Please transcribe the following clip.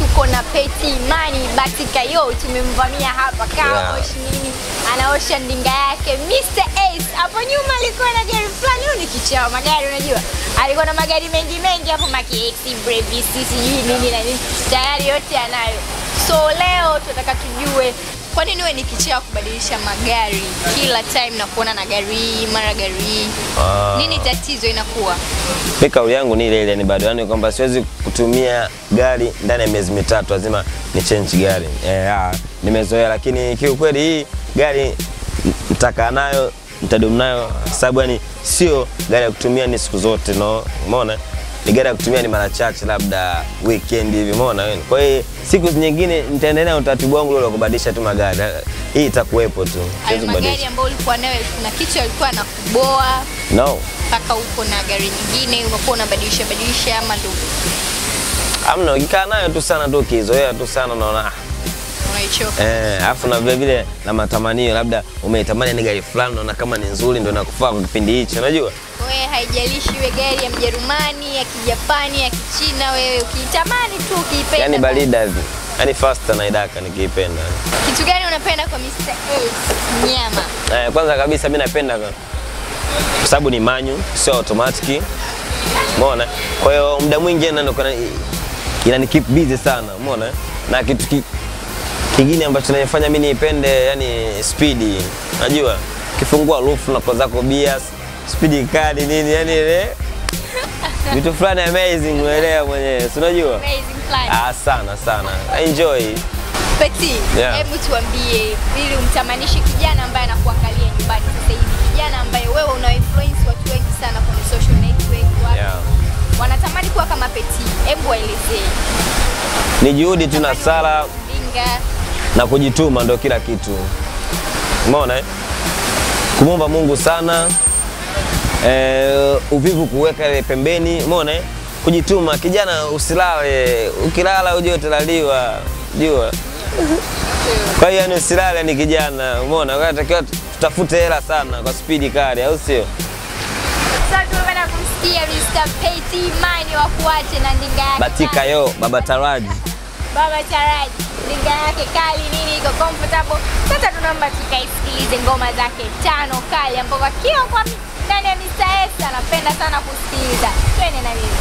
tuko na Peti Imani Batika yo tumemvamia hapa kaosh nini anaosha ndinga yake Mr. Ace. Hapo nyuma alikuwa na gari fulani ni kichao magari unajua. Alikuwa na magari mengi hapo Maki X, Brevis, sijui nini na nini. Tayari yote anayo. So leo tunataka tujue kwa nini wewe ni kichao kubadilisha magari kila time na kuona na gari mara gari. Nini tatizo inakuwa? Kauli yangu ni ile ni bado yani kwamba siwezi kutumia gari ndani ya miezi mitatu lazima ni change gari. Nimezoea lakini kiukweli hii gari nitakaa nayo nitadumu nayo sababu yani sio gari ya kutumia ni siku zote no. Umeona? Ni gari ya kutumia ni mara chache labda weekend hivi umeona wewe. Kwa hiyo siku nyingine nitaendelea na utaratibu wangu ule wa kubadilisha tu magari. Hii itakuwepo tu. Siwezi kubadilisha. Magari ambayo ulikuwa nayo kuna kitu alikuwa anakuboa. No. Paka uko na gari nyingine unakuwa unabadilisha ama ndio. Amna ukikaa nayo tu sana tu kizoea tu sana unaona. Unaichoka. Alafu na vile vile na matamanio labda umeitamani ni gari fulani unaona kama ni nzuri ndio inakufaa kwa kipindi hicho unajua? Wewe haijalishi iwe gari ya Mjerumani, ya Kijapani, ya Kichina wewe ukitamani tu ukiipenda. Yaani barida hivi. Yaani faster na idaka nikiipenda. Kitu gani unapenda kwa Mr. Ace? Nyama. Kwanza kabisa mimi napenda kwa sababu ni manyu, sio automatic. Umeona? Kwa hiyo muda mwingi inani keep busy sana, umeona? Na kitu kingine ambacho kinanifanya mimi nipende yani speed. Unajua? Kifungua roof na kwa zako bias, speed kali nini yani ile vitu fulani amazing unaelewa mwenyewe. Unajua? Amazing fulani. Sana. Enjoy. Peti, hebu tuambie ili umtamanishe kijana ambaye anakuangalia nyumbani sasa hivi. Kijana ambaye wewe una influence watu wengi sana kwenye social network wanatamani kuwa kama Peti. Hebu waelezee. Ni juhudi tu na sala na kujituma ndio kila kitu. Umeona Kumomba Mungu sana. Uvivu kuweka ile pembeni, umeona Kujituma kijana usilale, ukilala uje utalaliwa, jua. Kwa hiyo yani usilale ni kijana, umeona unatakiwa tutafute hela sana kwa speed kali au sio? Sasa tunataka kumsikia Mr. Peti Imani wa kuache na ndinga yake. Batika yo, Baba Taraji. Baba Taraji, ndinga yake kali nini iko comfortable. Sasa tunaomba tukaisikilize ngoma zake 5 kali ambapo kila kwa ndani ya Mr. Ace anapenda sana kusikiliza. Twende na mimi.